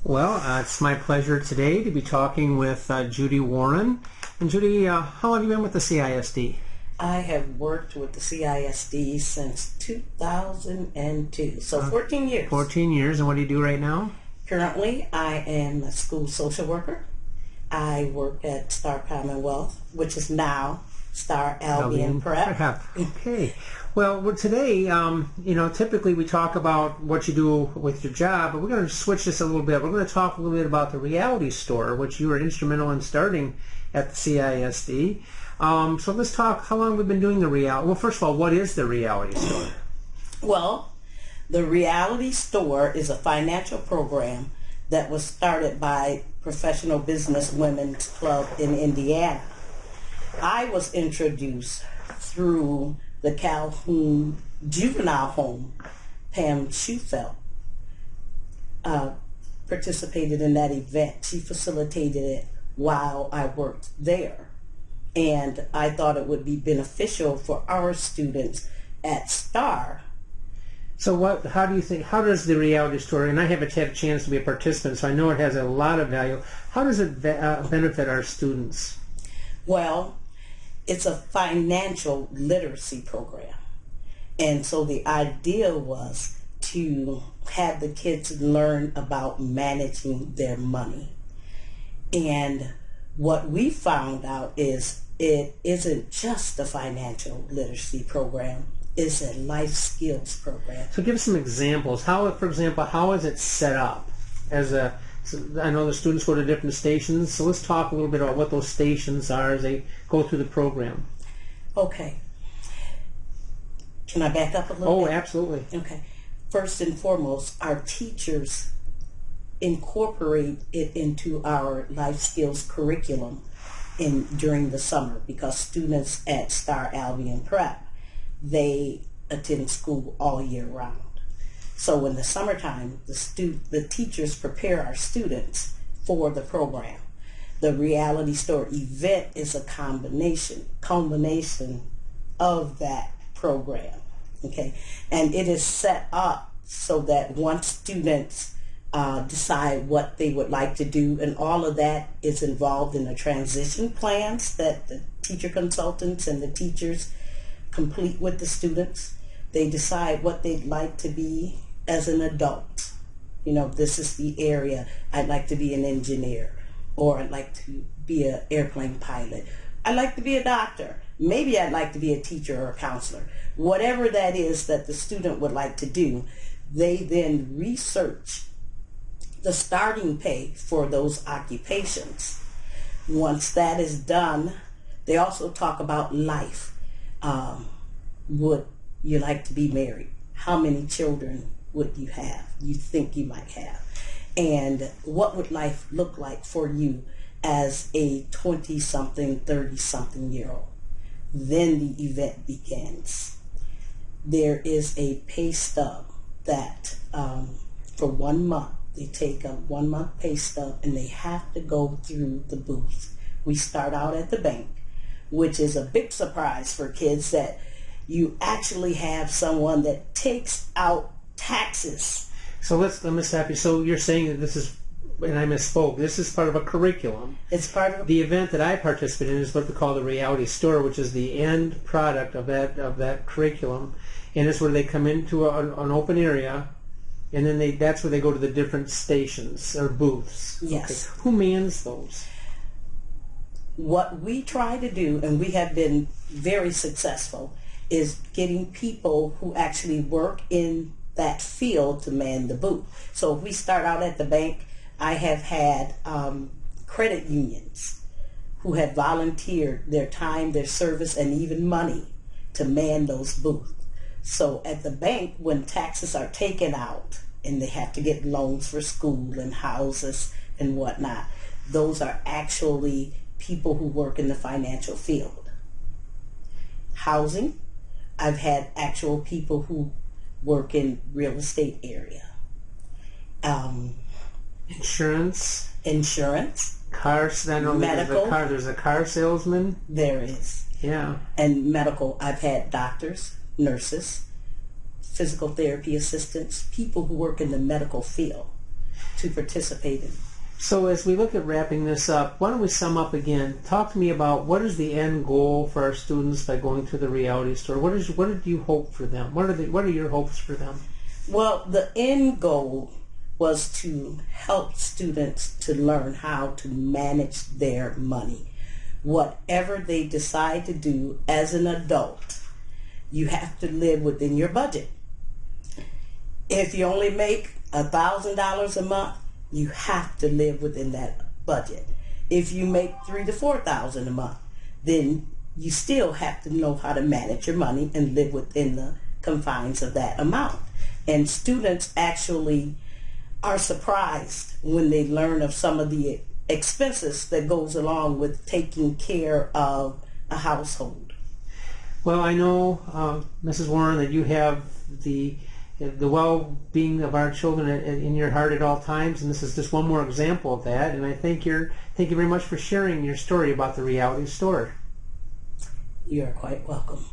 Well, it's my pleasure today to be talking with Judy Warren. And Judy, how long have you been with the CISD? I have worked with the CISD since 2002, so 14 years. 14 years, and what do you do right now? Currently, I am a school social worker. I work at Star Commonwealth, which is now Star Albion Prep. Okay. Well, today, typically we talk about what you do with your job, but we're going to switch this a little bit. We're going to talk a little bit about the Reality Store, which you were instrumental in starting at the CISD. So let's talk how long we've been doing the Reality. Well, first of all, what is the Reality Store? Well, the Reality Store is a financial program that was started by Professional Business Women's Club in Indiana. I was introduced through the Calhoun Juvenile Home. Pam Schufelt participated in that event. She facilitated it while I worked there. And I thought it would be beneficial for our students at STAR. So how do you think, how does the Reality Store, and I haven't had a chance to be a participant, so I know it has a lot of value, how does it benefit our students? Well, it's a financial literacy program. And so the idea was to have the kids learn about managing their money. And what we found out is it isn't just a financial literacy program, it's a life skills program. So give us some examples. For example, how is it set up? I know the students go to different stations, so let's talk a little bit about what those stations are as they go through the program. Okay. Can I back up a little bit? Oh, absolutely. Okay. First and foremost, our teachers incorporate it into our life skills curriculum during the summer, because students at Star Albion Prep, they attend school all year round. So in the summertime, the teachers prepare our students for the program. The Reality Store event is a culmination of that program. Okay, and it is set up so that once students decide what they would like to do, and all of that is involved in the transition plans that the teacher consultants and the teachers complete with the students. They decide what they'd like to be as an adult. This is the area. I'd like to be an engineer, or I'd like to be an airplane pilot. I'd like to be a doctor. Maybe I'd like to be a teacher or a counselor. Whatever that is that the student would like to do, they then research the starting pay for those occupations. Once that is done, they also talk about life. Would you like to be married? How many children would you think you might have? And what would life look like for you as a 20-something, 30-something year old? Then the event begins. There is a pay stub that for 1 month, they take a 1 month pay stub and they have to go through the booth. We start out at the bank, which is a big surprise for kids, that you actually have someone that takes out taxes. So let me stop you. So you're saying that this is, and I misspoke, this is part of a curriculum. It's part of the event that I participate in is what we call the Reality Store, which is the end product of that curriculum, and it's where they come into an open area, and then that's where they go to the different stations or booths. Yes. Okay. Who mans those? What we try to do, and we have been very successful, is getting people who actually work in that field to man the booth. So if we start out at the bank, I have had credit unions who have volunteered their time, their service, and even money to man those booths. So at the bank, when taxes are taken out and they have to get loans for school and houses and whatnot, those are actually people who work in the financial field. Housing, I've had actual people who work in real estate area. Insurance. Cars. I know medical. There's a car salesman. There is. Yeah. And medical. I've had doctors, nurses, physical therapy assistants, people who work in the medical field. to participate in. So as we look at wrapping this up, why don't we sum up again? Talk to me about what is the end goal for our students by going to the Reality Store? What do you hope for them? What are your hopes for them? Well, the end goal was to help students to learn how to manage their money. Whatever they decide to do as an adult, you have to live within your budget. If you only make $1,000 a month, you have to live within that budget. If you make $3,000 to $4,000 a month, then you still have to know how to manage your money and live within the confines of that amount. And students actually are surprised when they learn of some of the expenses that goes along with taking care of a household. Well, I know, Mrs. Warren, that you have the well-being of our children in your heart at all times, and this is just one more example of that. And I thank you very much for sharing your story about the Reality Store. You are quite welcome.